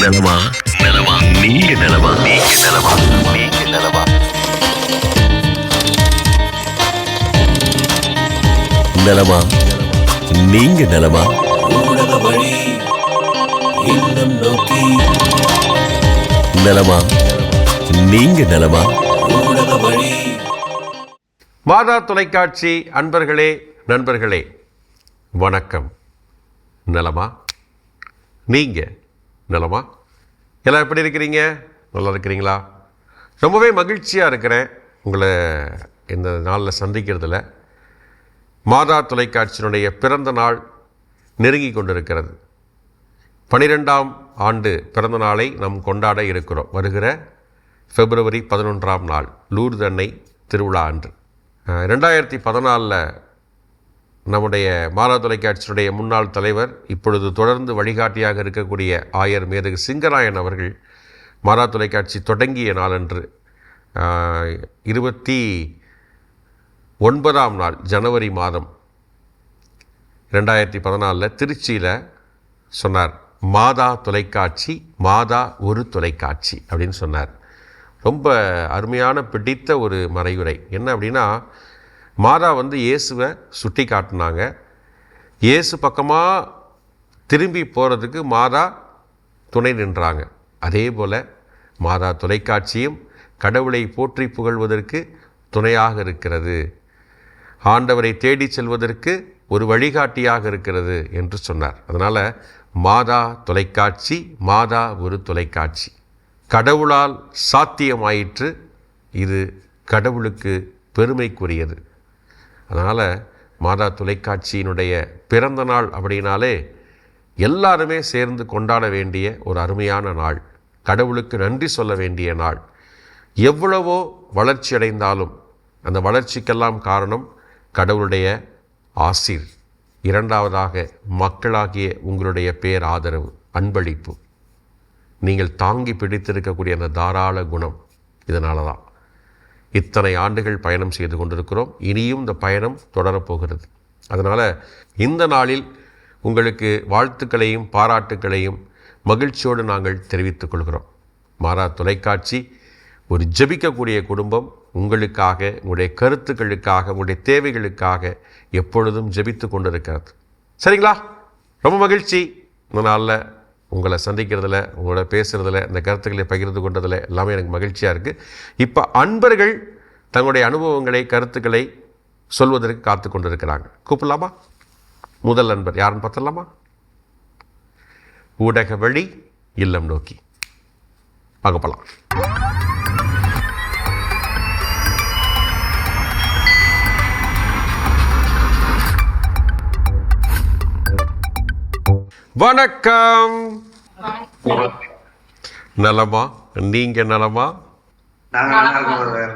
நலமா நலமா நீங்க நலமா நீங்க நலமா நீங்க நலமா நலமா நீங்க நலமா ஊடக வழி இல்லம் நோக்கி நலமா நீங்க நலமா ஊடக வழி. மாதா தொலைக்காட்சி அன்பர்களே நண்பர்களே வணக்கம். நலமா நீங்க நலமா? எல்லாம் எப்படி இருக்கிறீங்க? நல்லா இருக்கிறீங்களா? ரொம்பவே மகிழ்ச்சியாக இருக்கிறேன் உங்களை இந்த நாளில் சந்திக்கிறதுல. மாதா தொலைக்காட்சியினுடைய பிறந்த நாள் நெருங்கி கொண்டிருக்கிறது. 12ஆம் ஆண்டு பிறந்த நாளை நாம் கொண்டாட இருக்கிறோம். வருகிற February 11ஆம் நாள் லூர்து அன்னை திருவிழா அன்று. 2014 நம்முடைய மாதா தொலைக்காட்சியினுடைய முன்னாள் தலைவர், இப்பொழுது தொடர்ந்து வழிகாட்டியாக இருக்கக்கூடிய ஆயர் மேதகு சிங்கராயன் அவர்கள் மாதா தொலைக்காட்சி தொடங்கிய நாளன்று 29ஆம் நாள் ஜனவரி மாதம் 2014 திருச்சியில் சொன்னார், மாதா தொலைக்காட்சி, மாதா ஒரு தொலைக்காட்சி அப்படின்னு சொன்னார். ரொம்ப அருமையான பிடித்த ஒரு மறையுரை. என்ன அப்படின்னா, மாதா இயேசுவை சுட்டி காட்டினாங்க. இயேசு பக்கமாக திரும்பி போகிறதுக்கு மாதா துணை நின்றாங்க. அதே போல் மாதா தொலைக்காட்சியும் கடவுளை போற்றி புகழ்வதற்கு துணையாக இருக்கிறது, ஆண்டவரை தேடி செல்வதற்கு ஒரு வழிகாட்டியாக இருக்கிறது என்று சொன்னார். அதனால் மாதா தொலைக்காட்சி, மாதா ஒரு தொலைக்காட்சி கடவுளால் சாத்தியமாயிற்று. இது கடவுளுக்கு பெருமைக்குரியது. அதனால் மாதா தொலைக்காட்சியினுடைய பிறந்த நாள் அப்படின்னாலே எல்லாருமே சேர்ந்து கொண்டாட வேண்டிய ஒரு அருமையான நாள், கடவுளுக்கு நன்றி சொல்ல வேண்டிய நாள். எவ்வளவோ வளர்ச்சி அடைந்தாலும் அந்த வளர்ச்சிக்கெல்லாம் காரணம் கடவுளுடைய ஆசீர். இரண்டாவதாக மக்களாகிய உங்களுடைய பேர் ஆதரவு, அன்பளிப்பு, நீங்கள் தாங்கி பிடித்திருக்கக்கூடிய அந்த தாராள குணம். இதனால தான் இத்தனை ஆண்டுகள் பயணம் செய்து கொண்டிருக்கிறோம். இனியும் இந்த பயணம் தொடரப்போகிறது. அதனால் இந்த நாளில் உங்களுக்கு வாழ்த்துக்களையும் பாராட்டுக்களையும் மகிழ்ச்சியோடு நாங்கள் தெரிவித்துக் கொள்கிறோம். மாதா தொலைக்காட்சி ஒரு ஜெபிக்கக்கூடிய குடும்பம். உங்களுக்காக, உங்களுடைய கருத்துக்களுக்காக, உங்களுடைய தேவைகளுக்காக எப்பொழுதும் ஜெபித்து கொண்டிருக்கிறது. சரிங்களா? ரொம்ப மகிழ்ச்சி இந்த நாளில் உங்களை சந்திக்கிறதுல, உங்களோட பேசுகிறதுல, இந்த கருத்துக்களை பகிர்ந்து கொண்டதில் எல்லாமே எனக்கு மகிழ்ச்சியாக இருக்குது. இப்போ அன்பர்கள் தங்களுடைய அனுபவங்களை, கருத்துக்களை சொல்வதற்கு காத்து கொண்டு இருக்கிறாங்க. கூப்பிடலாமா? முதல் அன்பர் யாருன்னு பார்த்துடலாமா? ஊடக வழி இல்லம் நோக்கி வாங்க போகலாம். வணக்கம். நலமா நீங்க நலமா?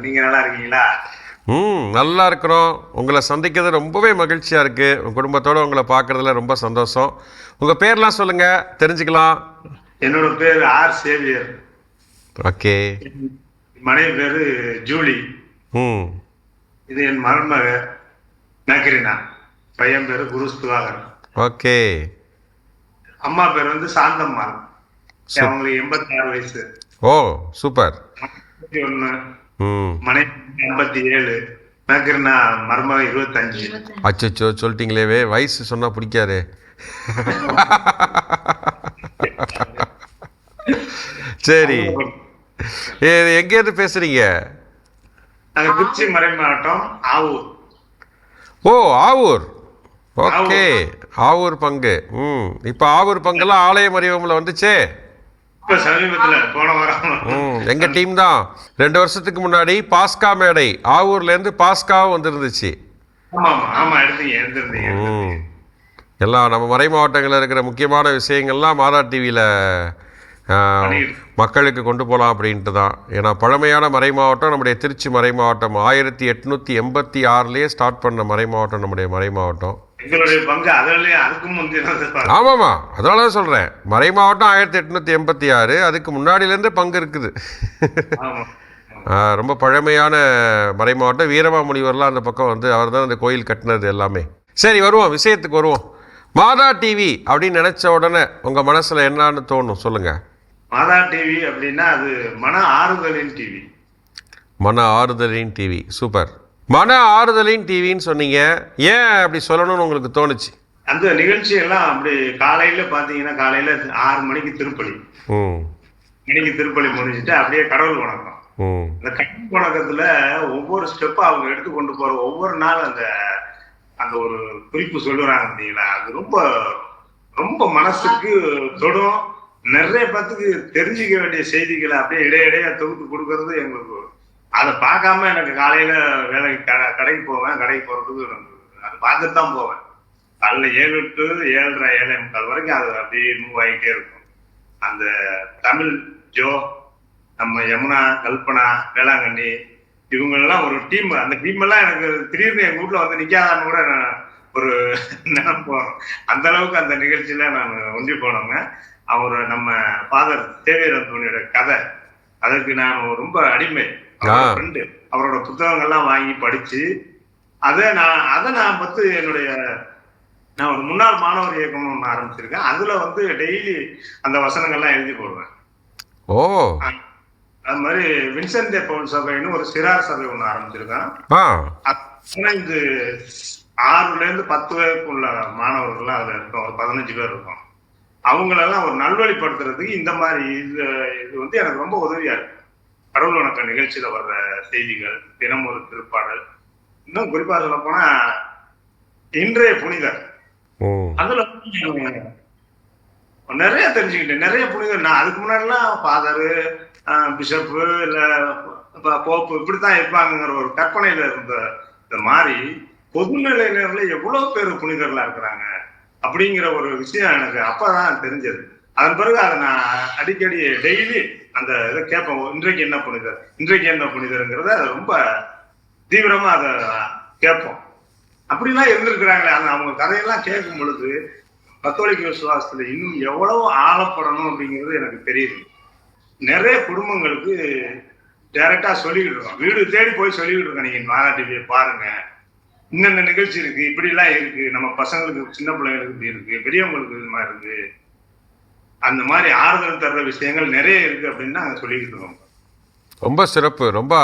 நீங்க நல்லா இருக்கீங்களா? நல்லா இருக்கிறோம். உங்களை சந்திக்கிறது ரொம்பவே மகிழ்ச்சியா இருக்கு. உங்க குடும்பத்தோட உங்களை பார்க்கறதுல ரொம்ப சந்தோஷம். உங்க பேர்லாம் சொல்லுங்க, தெரிஞ்சுக்கலாம். என்னோட பேர் ஆர் சேவியர். ஓகே. மனைவி பேரு ஜூலி. இது என் மருமக நக்ரினா. பையன் பேரு குருஸ்துவாகர். ஓகே. அம்மா பேர் சாந்தம்மாள். அவங்களுக்கு 86 வயசு. ஓ சூப்பர். 51. மனைவி 57. நக்ரினா மருமக 25. அச்சோ சொல்லிட்டீங்களே, வயசு சொன்னா பிடிக்காது. சரி, எங்கேருந்து பேசுறீங்க? நாங்க திருச்சி மறை மாவட்டம் ஆவூர். ஓ ஆவூர். ஓகே, ஆவூர் பங்கு. இப்போ ஆவூர் பங்குலாம் ஆலய மறிவம்ல வந்துச்சே. சமீபத்துல போன வாரம் எங்க டீம் தான் 2 வருஷத்துக்கு முன்னாடி பாஸ்கா மேடை ஆவூர்ல இருந்து பாஸ்காவும் வந்துருந்துச்சு. எல்லாம் நம்ம மறை மாவட்டங்களில் இருக்கிற முக்கியமான விஷயங்கள்லாம் மாதா டிவியில் மக்களுக்கு கொண்டு போகலாம் அப்படின்ட்டு தான். ஏன்னா பழமையான மறை மாவட்டம் நம்முடைய திருச்சி மறை மாவட்டம். 1886 ஸ்டார்ட் பண்ண மறை மாவட்டம் நம்முடைய மறை மாவட்டம். எங்களுடைய பங்கு அதுலயும் அதுக்கும் முந்தினது. ஆமாம்மா, அதனால தான் சொல்கிறேன். மறை மாவட்டம் 1886, அதுக்கு முன்னாடியிலேருந்தே பங்கு இருக்குது. ஆமா. ரொம்ப பழமையான மறை மாவட்டம். வீரமாமுனிவர்லாம் அந்த பக்கம் வந்து அவர் தான் அந்த கோயில் கட்டினது எல்லாமே. சரி, வருவோம், விஷயத்துக்கு வருவோம். மாதா டிவி அப்படின்னு நினச்ச உடனே உங்கள் மனசில் என்னன்னு தோணும், சொல்லுங்கள். மாதா டிவி அப்படின்னா அது மன ஆறுதலின் டிவி. மன ஆறுதலின் டிவி, சூப்பர். மன ஆறுதலின் டிவின்னு சொன்னீங்க, ஏன் அப்படி சொல்லணும்னு உங்களுக்கு தோணுச்சு? அந்த நிகழ்ச்சி எல்லாம் அப்படி காலையில பாத்தீங்கன்னா காலையில 6 மணிக்கு திருப்பலி, திருப்பலி முடிஞ்சுட்டு அப்படியே கடவுள் வணக்கம். இந்த கடவுள் வணக்கத்துல ஒவ்வொரு ஸ்டெப்பா அவங்க எடுத்து கொண்டு போற ஒவ்வொரு நாள் அந்த அந்த ஒரு குறிப்பு சொல்லுறாங்க பார்த்தீங்களா, அது ரொம்ப ரொம்ப மனசுக்கு தொடும். நிறைய பேத்துக்கு தெரிஞ்சுக்க வேண்டிய செய்திகளை அப்படியே இடையிடையே தொகுத்து கொடுக்கறது எங்களுக்கு. அதை பார்க்காம எனக்கு காலையில வேலைக்கு கடைக்கு போவேன். கடைக்கு போறதுக்கு அதை பார்த்துட்டு தான் போவேன். காலைல 7 to 7:30 7:45 வரைக்கும் அது அப்படியே மூவ் ஆகிட்டே இருக்கும். அந்த தமிழ் ஜோ, நம்ம யமுனா, கல்பனா, வேளாங்கண்ணி, இவங்கெல்லாம் ஒரு டீம். அந்த டீம் எல்லாம் எனக்கு திடீர்னு எங்க வீட்டுல வந்து நிக்காதான்னு கூட ஒரு நினைப்போம். அந்த அளவுக்கு அந்த நிகழ்ச்சியில நான் ஒன்றி போனவங்க. அவரு நம்ம ஃபாதர் சேவியர் அந்தோனியோட கதை, அதுக்கு நான் ரொம்ப அடிமை. ஃப்ரெண்டு, அவரோட புத்தகங்கள்லாம் வாங்கி படிச்சு அதை நான் பத்து என்னுடைய நான் ஒரு முன்னாள் மாணவர் இயக்கம் ஒன்று ஆரம்பிச்சிருக்கேன். அதுல வந்து டெய்லி அந்த வசனங்கள்லாம் எழுதி போடுவேன். ஓ, அது மாதிரி வின்சென்ட் பவுல் சபைன்னு ஒரு சிறார் சபை ஒன்று ஆரம்பிச்சிருக்கேன். 6 to 10 வயதுக்குள்ள மாணவர்கள்லாம் அதுல இருக்கும். ஒரு 15 பேர் இருக்கும். அவங்களெல்லாம் ஒரு நல்வழிப்படுத்துறதுக்கு இந்த மாதிரி இது வந்து எனக்கு ரொம்ப உதவியா இருக்கு. கடவுள் வணக்க நிகழ்ச்சியில வர்ற செய்திகள், தினம் ஒரு திருப்பாடல், இன்னும் குறிப்பா சொல்ல போனா இன்றைய புனிதர், அதுல நிறைய தெரிஞ்சுக்கிட்டேன். நிறைய புனிதர் நான் அதுக்கு முன்னாடிலாம் ஃபாதரு, பிஷப்பு, இல்ல போப்பு இப்படித்தான் இருப்பாங்கிற ஒரு கற்பனையில இருந்த இந்த மாதிரி பொதுநிலையினர்ல எவ்வளவு பேர் புனிதர்களா இருக்கிறாங்க அப்படிங்கிற ஒரு விஷயம் எனக்கு அப்பதான் தெரிஞ்சது. அதன் பிறகு அதை நான் அடிக்கடி டெய்லி அந்த இதை கேட்பேன். இன்றைக்கு என்ன புனிதர், இன்றைக்கு என்ன புனிதருங்கிறத அதை ரொம்ப தீவிரமா அதை கேட்போம். அப்படிலாம் இருந்திருக்கிறாங்களே, அந்த அவங்க கதையெல்லாம் கேட்கும் பொழுது கத்தோலிக்க விசுவாசத்துல இன்னும் எவ்வளவு ஆழப்படணும் அப்படிங்கிறது எனக்கு தெரியுது. நிறைய குடும்பங்களுக்கு டைரக்டா சொல்லிக்கிட்டு இருக்கோம், வீடு தேடி போய் சொல்லிக்கிட்டு இருக்கோம், நீங்க மாதா டிவியை பாருங்க, இன்னென்ன நிகழ்ச்சி இருக்கு, இப்படி எல்லாம் இருக்கு, நம்ம பசங்களுக்கு சின்ன பிள்ளைங்களுக்கு இப்படி இருக்கு, பெரியவங்களுக்கு இது மாதிரி இருக்கு, அந்த மாதிரி ஆறுதல் தர்ற விஷயங்கள் நிறைய இருக்கு அப்படின்னு நாங்கள் சொல்லிக்கிட்டு இருக்கோம். ரொம்ப சிறப்பு. ரொம்ப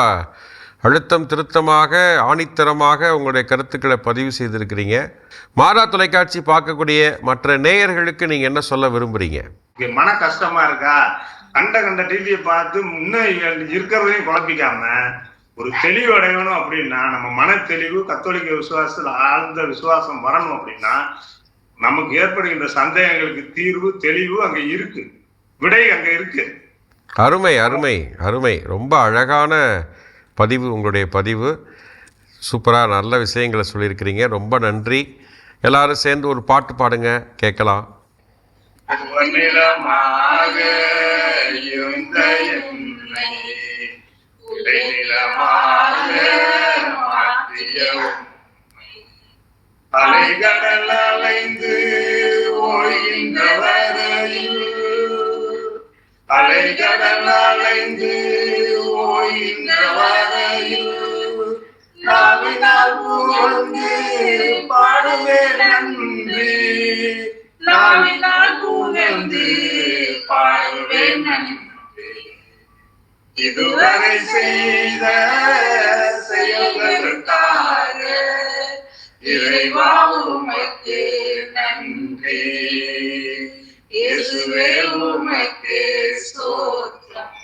அழுத்தம் திருத்தமாக ஆணித்தரமாக உங்களுடைய கருத்துக்களை பதிவு செய்திருக்கிறீங்க. மாதா தொலைக்காட்சி பார்க்கக்கூடிய மற்ற நேயர்களுக்கு நீங்க என்ன சொல்ல விரும்புறீங்க? மன கஷ்டமா இருக்கா, கண்ட டிவியை பார்த்து இன்னும் இருக்கிறதையும் குழப்பிக்காம ஒரு தெளிவு அடையணும் அப்படின்னா, நம்ம மன தெளிவு கத்தோலிக்க விசுவாசத்தில் ஆழ்ந்த விசுவாசம் வரணும் அப்படின்னா, நமக்கு ஏற்படுகின்ற சந்தேகங்களுக்கு தீர்வு தெளிவு அங்க இருக்கு, விடை அங்க இருக்கு. அருமை அருமை அருமை. ரொம்ப அழகான பதிவு, உங்களுடைய பதிவு. சூப்பராக நல்ல விஷயங்களை சொல்லியிருக்கிறீங்க. ரொம்ப நன்றி. எல்லாரும் சேர்ந்து ஒரு பாட்டு பாடுங்க, கேட்கலாம். அலைகடல் அலைந்து ஓய்கின்ற வரையில், அலைகடல் அலைந்து ஓய்கின்ற வரையில், நாவினால் புகழ்ந்து பாடுவேன் நன்றி, நாவினால் புகழ்ந்து பாடுவேன் நன்றி, இதுவரை செய்த செயல்களுக்காக இறைவா உமக்கு நன்றி, இயேசுவே உமக்கு ஸ்தோத்திரம்.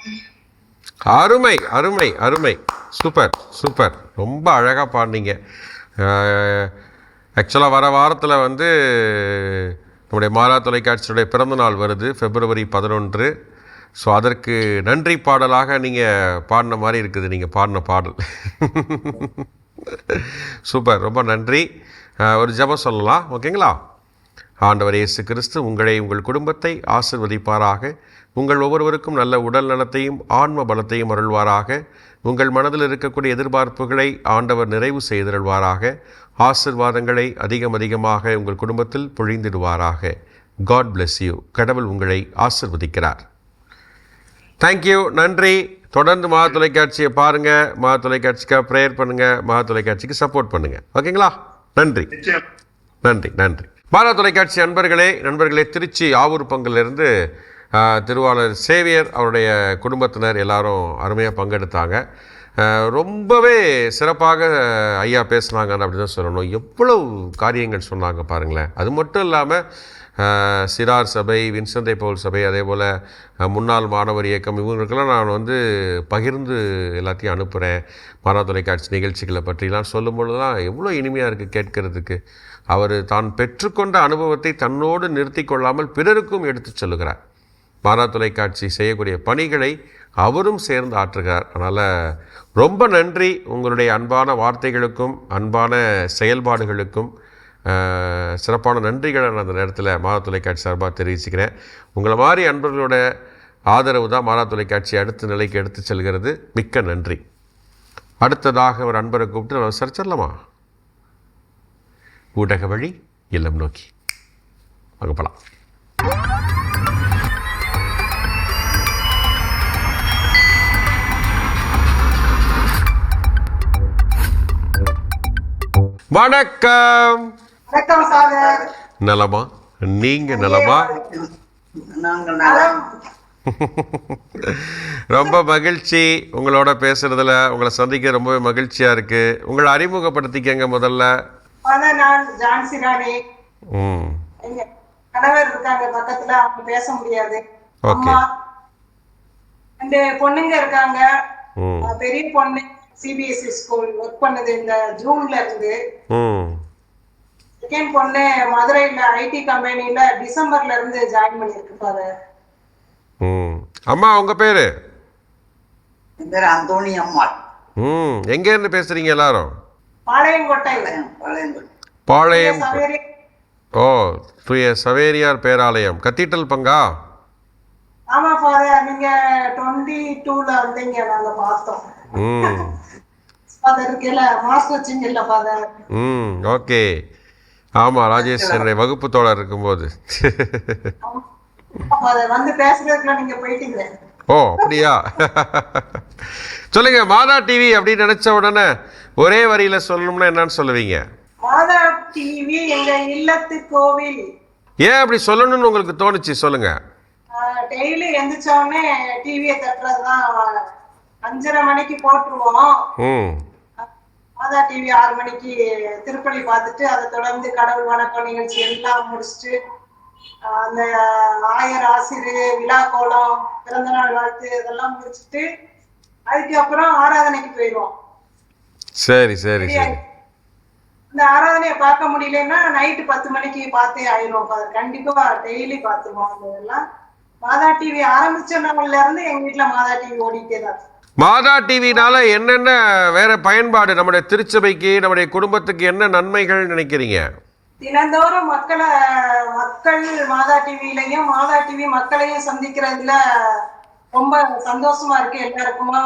அருமை அருமை அருமை. Super super. ரொம்ப அழகாக பாடினீங்க. ஆக்சுவலாக வர வாரத்தில் வந்து நம்முடைய மாதா தொலைக்காட்சியுடைய பிறந்தநாள் வருது, February 11. ஸோ அதற்கு நன்றி பாடலாக நீங்கள் பாடின மாதிரி இருக்குது, நீங்கள் பாடின பாடல். சூப்பர், ரொம்ப நன்றி. ஒரு ஜெபம் சொல்லலாம், ஓகேங்களா? ஆண்டவர் இயேசு கிறிஸ்து உங்களை உங்கள் குடும்பத்தை ஆசீர்வதிப்பாராக. உங்கள் ஒவ்வொருவருக்கும் நல்ல உடல் நலத்தையும் ஆன்ம பலத்தையும் அருள்வாராக. உங்கள் மனதில் இருக்கக்கூடிய எதிர்பார்ப்புகளை ஆண்டவர் நிறைவு செய்திருவாராக. ஆசீர்வாதங்களை அதிகமாக உங்கள் குடும்பத்தில் பொழிந்திடுவாராக. God bless you. கடவுள் உங்களை ஆசீர்வதிக்கிறார். தேங்க்யூ, நன்றி. தொடர்ந்து மகா தொலைக்காட்சியை பாருங்கள், மகா தொலைக்காட்சிக்காக ப்ரேயர் பண்ணுங்கள், மகா தொலைக்காட்சிக்கு சப்போர்ட் பண்ணுங்கள். ஓகேங்களா? நன்றி நன்றி நன்றி. மகா தொலைக்காட்சி நண்பர்களே, திருச்சி ஆவூர் பங்கிலிருந்து திருவாளர் சேவியர் அவருடைய குடும்பத்தினர் எல்லாரும் அருமையாக பங்கெடுத்தாங்க. ரொம்பவே சிறப்பாக ஐயா பேசுனாங்க அப்படின்னு தான் சொல்லணும். எவ்வளவு காரியங்கள் சொன்னாங்க பாருங்களேன். அது மட்டும் இல்லாமல் சிறார் சபை, வின்சந்தை பவுல் சபை, அதே போல் முன்னாள் மாணவர் இயக்கம், இவங்களுக்கெல்லாம் நான் பகிர்ந்து எல்லாத்தையும் அனுப்புகிறேன். மகா தொலைக்காட்சி நிகழ்ச்சிகளை பற்றிலாம் சொல்லும் பொழுதுலாம் எவ்வளோ இனிமையாக இருக்குது கேட்கறதுக்கு. அவர் தான் பெற்றுக்கொண்ட அனுபவத்தை தன்னோடு நிறுத்தி கொள்ளாமல் பிறருக்கும் எடுத்து சொல்லுகிறார். மகா தொலைக்காட்சி செய்யக்கூடிய பணிகளை அவரும் சேர்ந்து ஆற்றுகிறார். அதனால் ரொம்ப நன்றி. உங்களுடைய அன்பான வார்த்தைகளுக்கும் அன்பான செயல்பாடுகளுக்கும் சிறப்பான நன்றிகளை நான் அந்த நேரத்தில் மகா தொலைக்காட்சி சார்பாக தெரிவிச்சுக்கிறேன். உங்களை மாதிரி அன்பர்களோட ஆதரவு தான் மகா தொலைக்காட்சி அடுத்த நிலைக்கு எடுத்து செல்கிறது. மிக்க நன்றி. அடுத்ததாக ஒரு அன்பரை கூப்பிட்டு நம்ம விசாரிச்சிடலாமா? ஊடக வழி இல்லம் நோக்கி அங்கே போகலாம். வணக்கம். வணக்கம் சாகர். நலமா? நீங்க நலமா? ரொம்ப மகிழ்ச்சி உங்களோட பேசுறதுல, உங்களை சந்திக்க ரொம்பவே மகிழ்ச்சியா இருக்கு. உங்களை அறிமுகப்படுத்திக்கங்க முதல்ல. நான் ஜான்சி ராணி. எங்க கணவர் இருக்காங்க பக்கத்துல, அவங்க பேச முடியாது. அம்மா, 2 பொண்ணுங்க இருக்காங்க. பெரிய பொண்ணு சிபிஎஸ்இ ஸ்கூல் ஒர்க் பண்ணது இந்த ஜூன்ல இருந்து. செகண்ட் பொண்ணு மதுரையில ஐடி கம்பெனில டிசம்பர்ல இருந்து ஜாயின் பண்ணிருக்கு ஃபாதர். அம்மா, உங்க பேரு? பேர் அந்தோணி அம்மாள். எங்க இருந்து பேசுறீங்க எல்லாரும்? பாளையங்கோட்டை. பாளையம். ஓ, தூய சவேரியார் பேராலயம், கத்தீட்ரல் பங்கா? ஆமா ஃபாதர், நீங்க 22ல வந்தீங்க, நாங்க பார்த்தோம். ஃபாதர் கேல மாஸ் வச்சிங்கல்ல ஃபாதர். ஓகே. ஆமா, ராஜேஷ் என்னுடைய வகுப்பு தோழர் இருக்கும்போது வந்து பேசுறதுக்குள்ள நீங்க போயிட்டீங்க. ஓ, அப்படியா? சொல்லுங்க. மாதா டிவி அப்படின்னு நினைச்ச உடனே ஒரே வரியில சொல்லணும்னா என்னன்னு சொல்லுவீங்க? மாதா டிவி எங்க இல்லத்து கோவில். ஏன் அப்படி சொல்லணும்னு உங்களுக்கு தோணுச்சு? சொல்லுங்க. டெய்லி எந்திரிச்சோடனே டிவியை தட்டுறதுதான். 5:30 மணிக்கு போட்டுருவோம். மாதா டிவி 6 மணிக்கு திருப்பலி பார்த்துட்டு அதை தொடர்ந்து கடவுள் வணக்கம் நிகழ்ச்சி எல்லாம் முடிச்சுட்டு அந்த ஆயர் ஆசிரியர் விழா கோலம், பிறந்தநாள் வாழ்த்து இதெல்லாம் முடிச்சுட்டு அதுக்கப்புறம் ஆராதனைக்கு போயிடுவோம். சரி சரி சரி. இந்த ஆராதனையை பார்க்க முடியலன்னா நைட்டு 10 மணிக்கு பார்த்தே ஆயிரும். கண்டிப்பா டெய்லி பார்த்துருவோம். அதெல்லாம் மாதா டிவி ஆரம்பிச்ச நாள்ல இருந்து எங்க வீட்டுல மாதா டிவி ஓடிட்டே தான். மாதா டிவினால என்னென்ன வேற பயன்பாடு நம்முடைய திருச்சபைக்கு, நம்முடைய குடும்பத்துக்கு என்ன நன்மைகள் நினைக்கிறீங்க? தினந்தோறும் மக்கள் மாதா டிவிலையும் மாதா டிவி மக்களையும் சந்திக்கிறதுல ரொம்ப சந்தோஷமா இருக்கு. எல்லாருக்குமா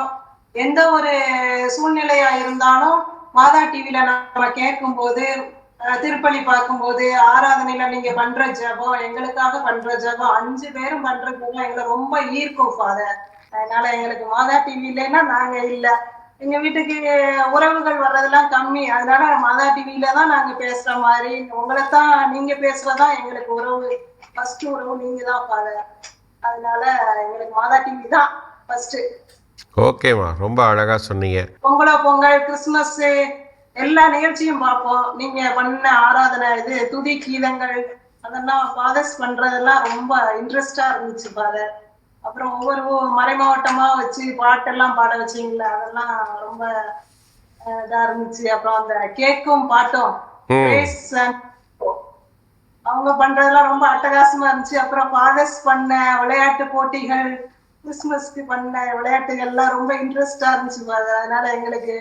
எந்த ஒரு சூழ்நிலையா இருந்தாலும் மாதா டிவில நம்ம கேட்கும் போது, திருப்பலி பார்க்கும்போது, ஆராதனையில நீங்க பண்ற ஜெபம், எங்களுக்காக பண்ற ஜெபம், 5 பேரும் பண்ற ஜெபம் எங்களை ரொம்ப ஈர்க்கும் ஃபாதர். அதனால எங்களுக்கு மாதா டிவி இல்லைன்னா நாங்க இல்ல. எங்க வீட்டுக்கு உறவுகள் வர்றதெல்லாம் கம்மி. அதனால மாதா டிவில தான் நாங்க பேசுற மாதிரி, உங்களைத்தான் நீங்க பேசுறதா எங்களுக்கு உறவு. ஃபர்ஸ்ட் உறவு நீங்க தான் ஃபாதர். அதனால எங்களுக்கு மாதா டிவி தான் ஃபர்ஸ்ட். ஓகேமா, ரொம்ப அழகா சொன்னீங்க. பொங்கல், கிறிஸ்துமஸ் எல்லா நிகழ்ச்சியும் பார்ப்போம். நீங்க பண்ண ஆராதனை துதி கீதங்கள் அதெல்லாம் ஃபாதர்ஸ் பண்றதெல்லாம் ரொம்ப இன்ட்ரெஸ்டா இருந்துச்சு ஃபாதர். அப்புறம் ஒவ்வொரு மறைமாவட்டமா வச்சு பாட்டெல்லாம் பாட வச்சீங்களா, அதெல்லாம் ரொம்ப இதா இருந்துச்சு. அப்புறம் அந்த கேக்கும் பாட்டும் அவங்க பண்றதெல்லாம் ரொம்ப அட்டகாசமா இருந்துச்சு. அப்புறம் ஃபாதர்ஸ் பண்ண விளையாட்டு போட்டிகள், கிறிஸ்துமஸ்க்கு பண்ண விளையாட்டுகள்லாம் ரொம்ப இன்ட்ரெஸ்டா இருந்துச்சு ஃபாதர். அதனால எங்களுக்கு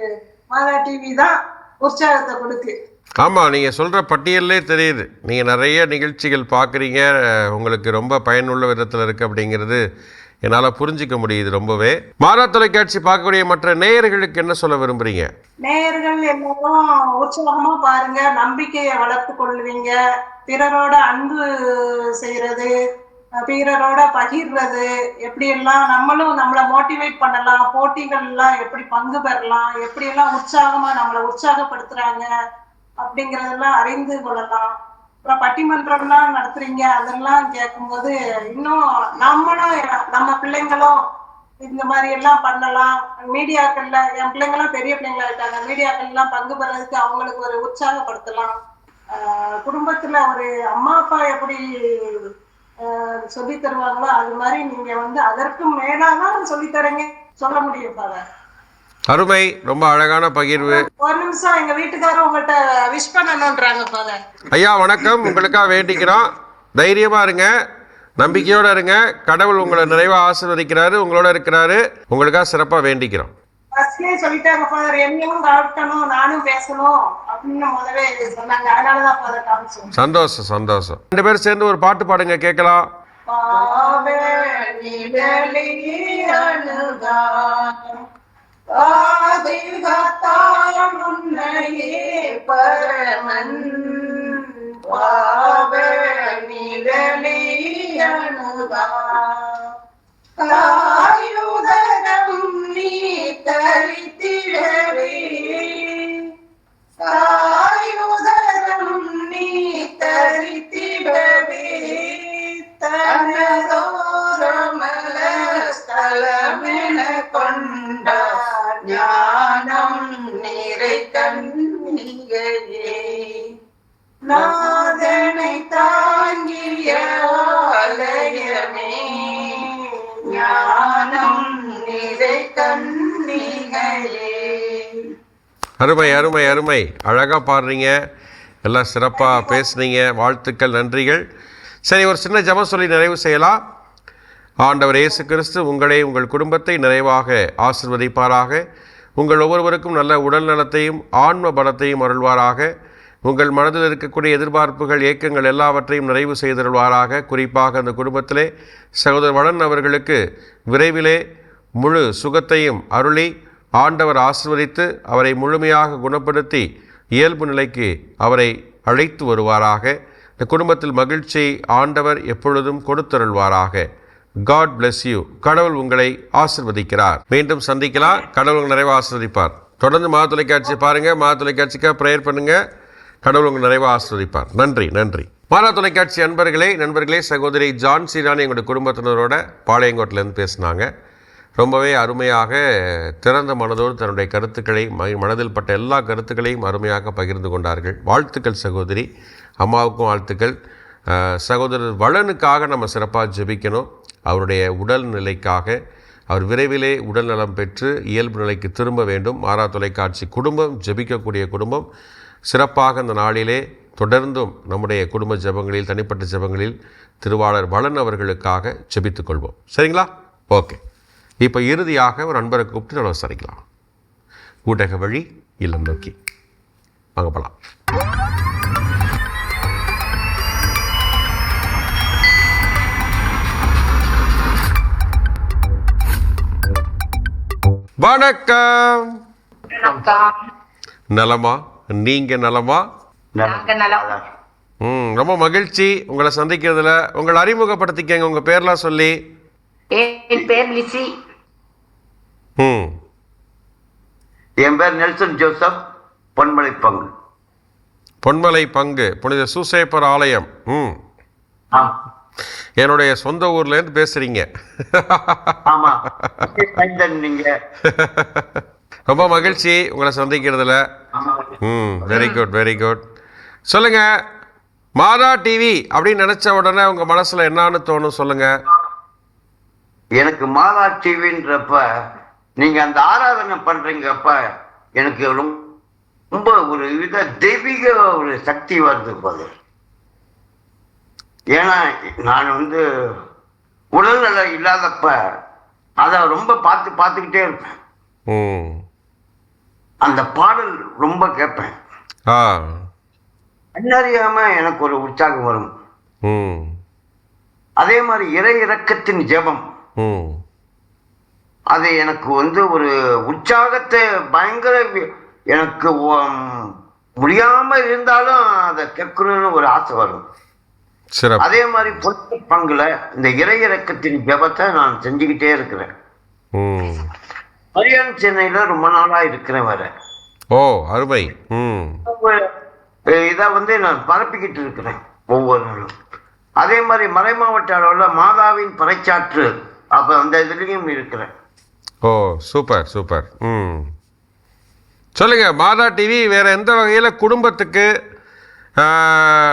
மாதா டிவி தான் உற்சாகத்தை கொடுக்கு. ஆமாம், நீங்கள் சொல்கிற பட்டியலே தெரியுது. நீங்கள் நிறைய நிகழ்ச்சிகள் பார்க்குறீங்க, உங்களுக்கு ரொம்ப பயனுள்ள விதத்தில் இருக்குது அப்படிங்கிறது என்னால் புரிஞ்சிக்க முடியுது ரொம்பவே. மாதா தொலைக்காட்சி பார்க்கக்கூடிய மற்ற நேயர்களுக்கு என்ன சொல்ல விரும்புறீங்க? நேயர்கள் எல்லாரும் உற்சாகமா பாருங்க, நம்பிக்கையை வளர்த்து கொள்வீங்க, பிறரோட அன்பு செய்யறது, பிறரோட பகிர்றது, எப்படி எல்லாம் நம்மளும் நம்மளை மோட்டிவேட் பண்ணலாம், போட்டிகள் எல்லாம் எப்படி பங்கு பெறலாம், எப்படி எல்லாம் உற்சாகமா நம்மளை உற்சாகப்படுத்துறாங்க அப்படிங்கறதெல்லாம் அறிந்து கொள்ளலாம். அப்புறம் பட்டிமன்றம்லாம் நடத்துறீங்க, அதெல்லாம் கேட்கும்போது இன்னும் நம்மளும் நம்ம பிள்ளைங்களும் இந்த மாதிரி எல்லாம் பண்ணலாம். மீடியாக்கள்ல என் பிள்ளைங்கெல்லாம் பெரிய பிள்ளைங்களா இருக்காங்க, மீடியாக்கள் எல்லாம் பங்கு பெறதுக்கு அவங்களுக்கு ஒரு உற்சாகப்படுத்தலாம். குடும்பத்துல ஒரு அம்மா அப்பா எப்படி சொல்லி தருவாங்களோ அது மாதிரி நீங்க வந்து அதற்கும் மேலாதான் சொல்லி தரீங்க, சொல்ல முடியும் ஃபாதர். அருமை, ரொம்ப அழகான பகிர்வு. ஒரு நிமிஷம், எங்க வீட்டுக்காரர் உங்கள்கிட்ட விஷ் பண்ணணும்ன்றாங்க ஃபாதர். ஐயா வணக்கம், உங்களுக்காக வேண்டிக்கிறோம். தைரியமா இருங்க, நம்பிக்கையோட இருங்க. கடவுள் உங்களை நிறைவா ஆசீர்வதிக்கிறாரு, உங்களோட இருக்கிறாரு. உங்களுக்காக சிறப்பா வேண்டிக்கிறோம். ஃபர்ஸ்ட்லயே சொல்லிட்டாங்க ஃபாதர், என்னையும் கலட்டணும், நானும் பேசணும் அப்படின்னு முதவே சொன்னாங்க. அதனாலதான் ஃபாதர் காமிச்சோம். சந்தோஷம் சந்தோஷம். 2 பேரும் சேர்ந்து ஒரு பாட்டு பாடுங்க, கேட்கலாம். பரமன் தாயுதரம் நீ தரித்திடவே, தாயுதரம் நீ தரித்திடவே, தனதோரமல ஸ்தலமென கொண்ட ஞானம் நிறை கண்ணிகையே, நாதனை தாங்கிய ஆலயமே, ஞானம் நிறை கண்ணிகையே. அருமை அருமை அருமை, அழகாக பாடுறீங்க, எல்லாம் சிறப்பாக பேசுனீங்க. வாழ்த்துக்கள், நன்றிகள். சரி, ஒரு சின்ன ஜெபம் சொல்லி நிறைவு செய்யலாம். ஆண்டவர் இயேசு கிறிஸ்து உங்களை உங்கள் குடும்பத்தை நிறைவாக ஆசீர்வதிப்பாராக. உங்கள் ஒவ்வொருவருக்கும் நல்ல உடல் நலத்தையும் ஆன்ம பலத்தையும் அருள்வாராக. உங்கள் மனதில் இருக்கக்கூடிய எதிர்பார்ப்புகள், ஏக்கங்கள் எல்லாவற்றையும் நிறைவு செய்தருள்வாராக. குறிப்பாக அந்த குடும்பத்திலே சகோதரர் வளன் அவர்களுக்கு விரைவிலே முழு சுகத்தையும் அருளி ஆண்டவர் ஆசீர்வதித்து அவரை முழுமையாக குணப்படுத்தி இயல்பு நிலைக்கு அவரை அழைத்து வருவாராக. இந்த குடும்பத்தில் மகிழ்ச்சி ஆண்டவர் எப்பொழுதும் கொடுத்தருள்வாராக. God bless you. கடவுள் உங்களை ஆசீர்வதிக்கிறார். மீண்டும் சந்திக்கலாம். கடவுள் உங்களை நிறைவாக ஆசீர்வதிப்பார். தொடர்ந்து மாதா தொலைக்காட்சி பாருங்க, மாதா தொலைக்காட்சிக்காக ப்ரேயர் பண்ணுங்க. கடவுள் உங்களை நிறைவாக ஆசீர்வதிப்பார். நன்றி நன்றி. மாதா தொலைக்காட்சி நண்பர்களே, சகோதரி ஜான் சீரானி எங்களுடைய குடும்பத்தினரோட பாளையங்கோட்டிலேருந்து பேசினாங்க. ரொம்பவே அருமையாக திறந்த மனதோடு தன்னுடைய கருத்துக்களை, மனதில் பட்ட எல்லா கருத்துக்களையும் அருமையாக பகிர்ந்து கொண்டார்கள். வாழ்த்துக்கள் சகோதரி, அம்மாவுக்கும் வாழ்த்துக்கள். சகோதரர் வளனுக்காக நம்ம சிறப்பாக ஜெபிக்கணும். அவருடைய உடல் நிலைக்காக, அவர் விரைவிலே உடல் நலம் பெற்று இயல்பு நிலைக்கு திரும்ப வேண்டும். மாதா தொலைக்காட்சி குடும்பம் ஜெபிக்கக்கூடிய குடும்பம். சிறப்பாக இந்த நாளிலே தொடர்ந்தும் நம்முடைய குடும்ப ஜெபங்களில், தனிப்பட்ட ஜெபங்களில் திருவாளர் வளன் அவர்களுக்காக ஜெபித்துக் கொள்வோம். சரிங்களா? ஓகே. இப்போ இறுதியாக ஒரு நண்பரை கூப்பிட்டு நம்ம விசாரிக்கலாம். ஊடக வழி இல்லம் நோக்கி வாங்க போகலாம். வணக்கம். நலமா? நீங்க நலமா? ரொம்ப மகிழ்ச்சி உங்களை சந்திக்கிறதுல. உங்களை அறிமுகப்படுத்திக்கங்க, உங்க பேர்லாம் சொல்லி. என் பேர் லிசி. என் பேர் நெல்சன் ஜோசப். பொன்மலை பங்கு. பொன்மலை பங்கு, புனித சூசேப்பர் ஆலயம். என்னுடைய சொந்த ஊர்லேருந்து பேசுறீங்க. ஆமா, நீங்க. ரொம்ப மகிழ்ச்சி உங்களை சந்திக்கிறதுல. Very good very good. சொல்லுங்க, மாதா டிவி அப்படின்னு நினைச்ச உடனே உங்க மனசுல என்னன்னு தோணும் சொல்லுங்க. எனக்கு மாதா டிவின்றப்ப, நீங்க அந்த ஆராதனை பண்றீங்கப்ப எனக்கு ரொம்ப ஒரு வித தெய்வீக ஒரு சக்தி வருது போது. ஏன்னா நான் உடல்நலம் இல்லாதப்ப அதை ரொம்ப பார்த்துக்கிட்டே இருப்பேன். அந்த பாடல் ரொம்ப கேட்பேன். அன்னறியாம எனக்கு ஒரு உற்சாகம் வரும். அதே மாதிரி இறை இரக்கத்தின் ஜெபம் அது எனக்கு வந்து ஒரு உற்சாகத்தை பயங்கர எனக்கு முடியாம இருந்தாலும் அதை கேட்கணும்னு ஒரு ஆசை வரும். அதே மாதிரி பொது பங்குல இந்த இறையிறக்கத்தின் ஜெபத்தை நான் செஞ்சுக்கிட்டே இருக்கிறேன். மரியான் சென்னையில ரொம்ப நாளா இருக்கிறேன் வர. ஓ அருமை. இதை வந்து நான் பரப்பிக்கிட்டு இருக்கிறேன் ஒவ்வொரு நாளும். அதே மாதிரி மறை மாவட்ட அளவில் மாதாவின் பறைச்சாற்று அப்ப அந்த இதுலயும் இருக்கிறேன். ஓ சூப்பர் சூப்பர். சொல்லுங்க, மாதா டிவி வேற எந்த வகையில குடும்பத்துக்கு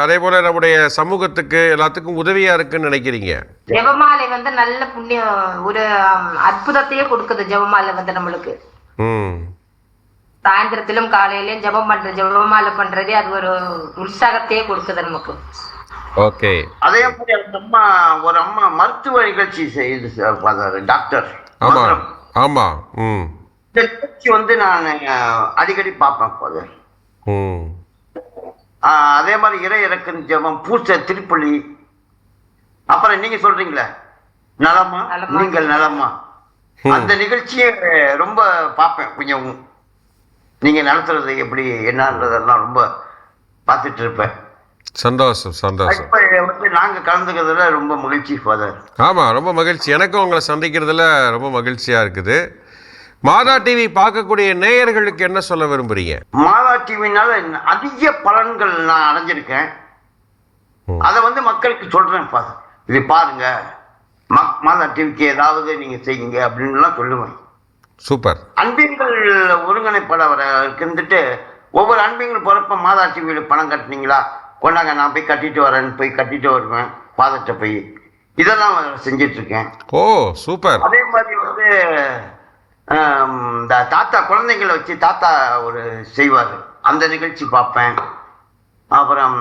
அதே போல நம்முடைய சமூகத்துக்கு எல்லாத்துக்கும் உதவியா இருக்குன்னு நினைக்கிறீங்க? ஜெபமாலை வந்து நல்ல புண்ணியம், ஒரு அற்புதத்தையே கொடுக்குது ஜெபமாலை வந்து நம்மளுக்கு. சாயந்தரத்திலும் காலையிலயும் ஜெபமாலை பண்றதே அது ஒரு உற்சாகத்தையே கொடுக்குது நமக்கு. ஓகே. அதே மாதிரி அந்த அம்மா ஒரு அம்மா மருத்துவ நிகழ்ச்சி செய்து டாக்டர். ஆமா ஆமா. இந்த நிகழ்ச்சி வந்து நான் அடிக்கடி பார்ப்பேன் போது. அதே மாதிரி இறை இறக்கும் ஜெபம், பூசை, திருப்பலி. அப்புறம் நீங்க சொல்றீங்களே நலமா நீங்கள் நலமா, அந்த நிகழ்ச்சியை ரொம்ப பார்ப்பேன். கொஞ்சம் நீங்க நடத்துறது எப்படி என்னன்றதெல்லாம் ரொம்ப பார்த்துட்டு இருப்பேன். சந்தோஷம் சந்தோஷம். வந்து நாங்க கலந்துக்கிறதுல ரொம்ப மகிழ்ச்சி ஃபாதர். ஆமா ரொம்ப மகிழ்ச்சி. எனக்கும் உங்களை சந்திக்கிறதுல ரொம்ப மகிழ்ச்சியா இருக்குது. மாதா டிவி பார்க்கக்கூடிய நேயர்களுக்கு என்ன சொல்ல விரும்புறீங்க? மாதா டிவினால அதிக பலன்கள் நான் அடைஞ்சிருக்கேன். அதை வந்து மக்களுக்கு சொல்றேன் ஃபாதர், இது பாருங்க மாதா டிவிக்கு ஏதாவது நீங்க செய்யுங்க அப்படின்னு சொல்லுவேன். சூப்பர். அன்பியங்கள் ஒருங்கிணைப்பட இருந்துட்டு ஒவ்வொரு அன்பியங்கள் போறப்ப மாதா டிவியில பணம் கட்டினீங்களா, கொண்டாங்க நான் போய் கட்டிட்டு வரேன்னு போய் கட்டிட்டு வருவேன் பாதத்தை போய். இதெல்லாம் செஞ்சிட்டு இருக்கேன். ஓ சூப்பர். அதே மாதிரி வந்து இந்த தாத்தா குழந்தைங்களை வச்சு தாத்தா ஒரு செய்வார், அந்த நிகழ்ச்சி பார்ப்பேன். அப்புறம்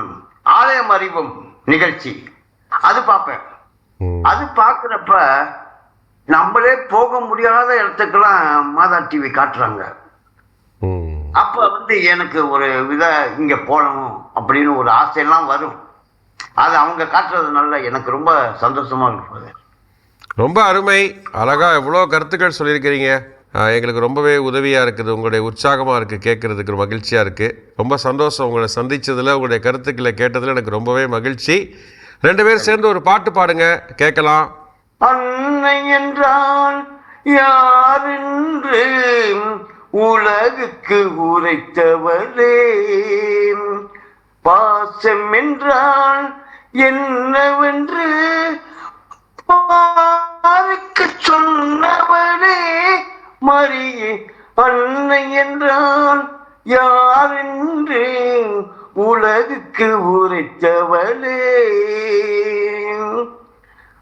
ஆலயம் அறிவும் நிகழ்ச்சி அது பார்ப்பேன். அது பார்க்குறப்ப நம்மளே போக முடியாத இடத்துக்கெல்லாம் மாதா டிவி காட்டுறாங்க. அப்ப வந்து எனக்கு ஒரு இங்க போகணும் அப்படின்னு ஒரு ஆசையெல்லாம் வரும். அது அவங்க காட்டுறதுனால எனக்கு ரொம்ப சந்தோஷமா இருக்குது. ரொம்ப அருமை. அழகா எவ்வளோ கருத்துக்கள் சொல்லியிருக்கிறீங்க. எங்களுக்கு ரொம்பவே உதவியாக இருக்குது. உங்களுடைய உற்சாகமாக இருக்குது, கேட்குறதுக்கு மகிழ்ச்சியாக இருக்குது. ரொம்ப சந்தோஷம் உங்களை சந்தித்ததில், உங்களுடைய கருத்துக்களை கேட்டதில் எனக்கு ரொம்பவே மகிழ்ச்சி. 2 பேரும் சேர்ந்து ஒரு பாட்டு பாடுங்க, கேட்கலாம். அன்னை என்றால் யார் என்று உலகுக்கு உரைத்தவளே, பாசம் என்றால் என்னவென்று பாருக்கு சொன்னவளே மரியே. அன்னை என்றால் யார் என்று உலகுக்கு உரைத்தவளே,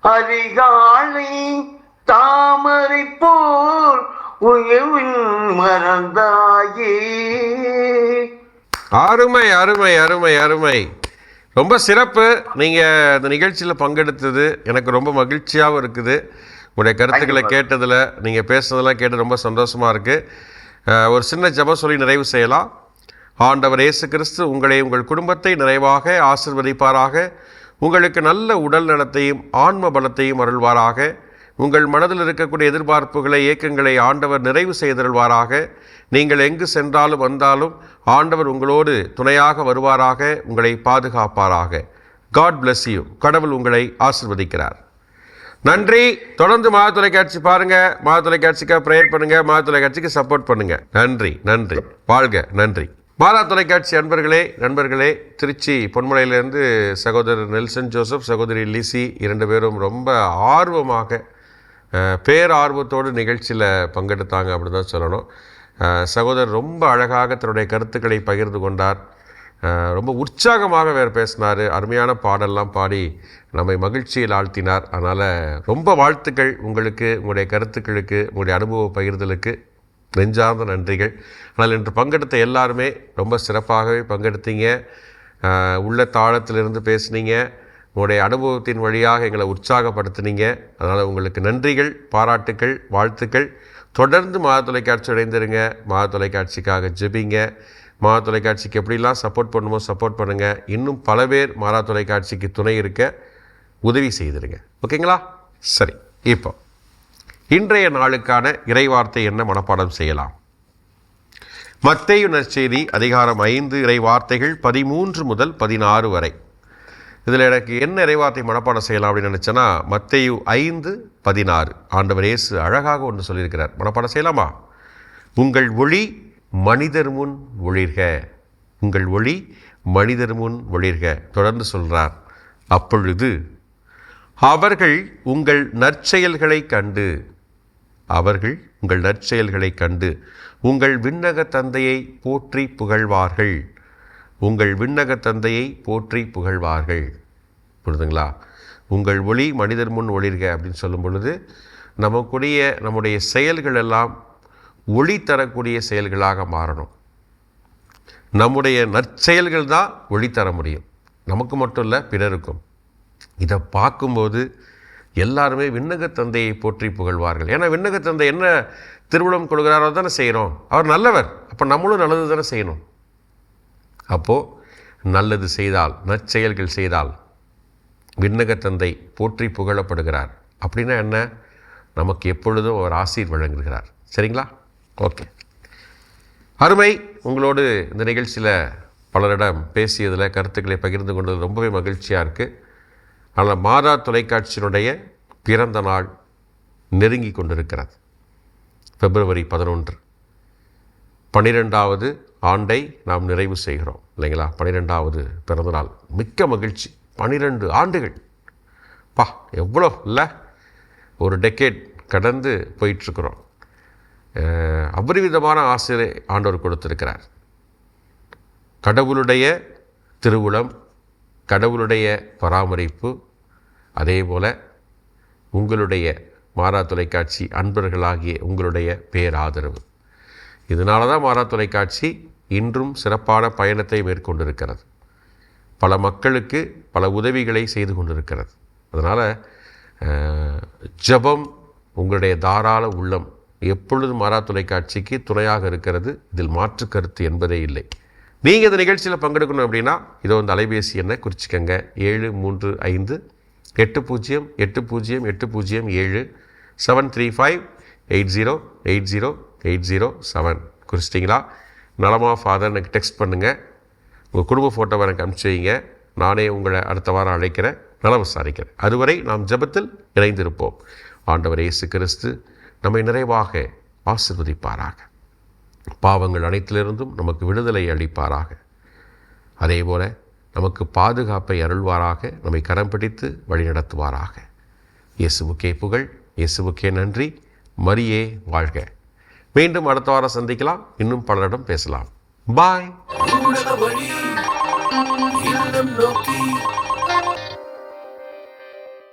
அதிகாலை தாமரை போல் உயர்வின் மறந்தாயே. அருமை அருமை அருமை அருமை. ரொம்ப சிறப்பு. நீங்கள் இந்த நிகழ்ச்சியில் பங்கெடுத்தது எனக்கு ரொம்ப மகிழ்ச்சியாகவும் இருக்குது. உங்களுடைய கருத்துக்களை கேட்டதில், நீங்கள் பேசுனதெல்லாம் கேட்டு ரொம்ப சந்தோஷமாக இருக்குது. ஒரு சின்ன ஜெபம் சொல்லி நிறைவு செய்யலாம். ஆண்டவர் இயேசு கிறிஸ்து உங்களை உங்கள் குடும்பத்தை நிறைவாக ஆசீர்வதிப்பாராக. உங்களுக்கு நல்ல உடல் நலத்தையும் ஆன்ம பலத்தையும் அருள்வாராக. உங்கள் மனதில் இருக்கக்கூடிய எதிர்பார்ப்புகளை, ஏக்கங்களை ஆண்டவர் நிறைவு செய்தருள்வாராக. நீங்கள் எங்கு சென்றாலும் வந்தாலும் ஆண்டவர் உங்களோடு துணையாக வருவாராக, உங்களை பாதுகாப்பாராக. God bless you. கடவுள் உங்களை ஆசீர்வதிக்கிறார். நன்றி. தொடர்ந்து மாதா தொலைக்காட்சி பாருங்க, மாதா தொலைக்காட்சிக்காக ப்ரேயர் பண்ணுங்க, மாதா தொலைக்காட்சிக்கு சப்போர்ட் பண்ணுங்க. நன்றி நன்றி. வாழ்க. நன்றி. மாதா தொலைக்காட்சி நண்பர்களே, திருச்சி பொன்முனையிலிருந்து சகோதரர் நெல்சன் ஜோசப், சகோதரி லிசி 2 பேரும் ரொம்ப ஆர்வமாக பேரார்வத்தோடு நிகழ்ச்சியில் பங்கெடுத்தாங்க அப்படின்னு தான் சொல்லணும். சகோதரர் ரொம்ப அழகாக தன்னுடைய கருத்துக்களை பகிர்ந்து கொண்டார். ரொம்ப உற்சாகமாக வேறு பேசினார். அருமையான பாடல்லாம் பாடி நம்மை மகிழ்ச்சியில் ஆழ்த்தினார். அதனால் ரொம்ப வாழ்த்துக்கள் உங்களுக்கு, உங்களுடைய கருத்துக்களுக்கு, உங்களுடைய அனுபவ பகிர்தலுக்கு நெஞ்சார்ந்த நன்றிகள். ஆனால் இன்று பங்கெடுத்த எல்லாருமே ரொம்ப சிறப்பாகவே பங்கெடுத்தீங்க. உள்ள தாளத்திலிருந்து பேசுனீங்க. உங்களுடைய அனுபவத்தின் வழியாக எங்களை உற்சாகப்படுத்தினீங்க. அதனால் உங்களுக்கு நன்றிகள், பாராட்டுக்கள், வாழ்த்துக்கள். தொடர்ந்து மாதா தொலைக்காட்சி இணைந்திருங்க. மாதா தொலைக்காட்சிக்காக ஜெபிங்க. மாதா தொலைக்காட்சிக்கு எப்படிலாம் சப்போர்ட் பண்ணுமோ சப்போர்ட் பண்ணுங்கள். இன்னும் பல பேர் மாதா தொலைக்காட்சிக்கு துணை இருக்க உதவி செய்திருங்க. ஓகேங்களா? சரி. இப்போ இன்றைய நாளுக்கான இறைவார்த்தை என்ன மனப்பாடம் செய்யலாம்? மத்தேயு நற்செய்தி அதிகாரம் 5 இறைவார்த்தைகள் 13 முதல் 16 வரை. இதில் எனக்கு என்ன இறைவார்த்தை மனப்பாடம் செய்யலாம் அப்படின்னு நினச்சேன்னா, மத்தேயு 5:16 ஆண்டவர் இயேசு அழகாக ஒன்று சொல்லியிருக்கிறார். மனப்பாடம் செய்யலாமா? உங்கள் ஒளி மனிதர் முன் ஒளிர்க, உங்கள் ஒளி மனிதர் முன் ஒளிர்க. தொடர்ந்து சொல்கிறார், அப்பொழுது அவர்கள் உங்கள் நற்செயல்களை கண்டு, அவர்கள் உங்கள் நற்செயல்களை கண்டு உங்கள் விண்ணக தந்தையை போற்றி புகழ்வார்கள், உங்கள் விண்ணக தந்தையை போற்றி புகழ்வார்கள். புரியுதுங்களா? உங்கள் ஒளி மனிதர் முன் ஒளிர்க அப்படின்னு சொல்லும் பொழுது நம்முடைய செயல்கள் எல்லாம் ஒளி தரக்கூடிய செயல்களாக மாறணும். நம்முடைய நற்செயல்கள் தான் ஒளி தர முடியும், நமக்கு மட்டும் இல்லை பிறருக்கும். இதை பார்க்கும்போது எல்லாருமே விண்ணக தந்தையை போற்றி புகழ்வார்கள். ஏன்னா விண்ணக தந்தை என்ன திருவுளம் கொள்கிறாரோ தானே செய்கிறோம். அவர் நல்லவர், அப்போ நம்மளும் நல்லது தானே செய்யணும். அப்போது நல்லது செய்தால், நற்செயல்கள் செய்தால் விண்ணக தந்தை போற்றி புகழப்படுகிறார். அப்படின்னா என்ன? நமக்கு எப்பொழுதும் அவர் ஆசீர் வழங்குகிறார். சரிங்களா? ஓகே, அருமை. உங்களோடு இந்த நிகழ்ச்சியில் பலரிடம் பேசியதில், கருத்துக்களை பகிர்ந்து கொண்டது ரொம்பவே மகிழ்ச்சியாக இருக்குது. ஆனால் மாதா தொலைக்காட்சியினுடைய பிறந்த நாள் நெருங்கி கொண்டிருக்கிறது. பிப்ரவரி 11 12வது ஆண்டை நாம் நிறைவு செய்கிறோம் இல்லைங்களா? 12வது பிறந்த நாள். மிக்க மகிழ்ச்சி. 12 ஆண்டுகள், பா எவ்வளோ இல்லை, ஒரு டெக்கேட் கடந்து போயிட்டுருக்குறோம். அபரிவிதமான ஆசிரியை ஆண்டவர் கொடுத்திருக்கிறார். கடவுளுடைய திருவுளம், கடவுளுடைய பராமரிப்பு, அதே போல் உங்களுடைய மாதா தொலைக்காட்சி அன்பர்களாகிய உங்களுடைய பேராதரவு. இதனால தான் மாதா தொலைக்காட்சி இன்றும் சிறப்பான பயணத்தை மேற்கொண்டிருக்கிறது. பல மக்களுக்கு பல உதவிகளை செய்து கொண்டிருக்கிறது. அதனால் ஜெபம், உங்களுடைய தாராள உள்ளம் எப்பொழுதும் மாதா தொலைக்காட்சிக்கு துணையாக இருக்கிறது. இதில் மாற்று கருத்து என்பதே இல்லை. நீங்கள் இந்த நிகழ்ச்சியில் பங்கெடுக்கணும் அப்படின்னா இதோ இந்த அலைபேசி எண்ணை குறிச்சிக்கங்க. 735 80 80 807 735 80 80 807 குறிச்சிட்டிங்களா? நலமா ஃபாதர் எனக்கு டெக்ஸ்ட் பண்ணுங்கள். உங்கள் குடும்ப ஃபோட்டோவை எனக்கு அனுப்பிச்சி வைங்க. நானே உங்களை அடுத்த வாரம் அழைக்கிறேன், நலம் விசாரிக்கிறேன். அதுவரை நாம் ஜெபத்தில் இணைந்திருப்போம். ஆண்டவர் இயேசு கிறிஸ்து நம்மை நிறைவாக ஆசீர்வதிப்பாராக. பாவங்கள் அனைத்திலிருந்தும் நமக்கு விடுதலை அளிப்பாராக. அதேபோல நமக்கு பாதுகாப்பை அருள்வாராக. நம்மை கரம் பிடித்து வழிநடத்துவாராக. இயேசுவுக்கே புகழ், இயேசுவுக்கே நன்றி. மரியே வாழ்க. மீண்டும் அடுத்த வாரம் சந்திக்கலாம். இன்னும் பலரிடம் பேசலாம். பாய்.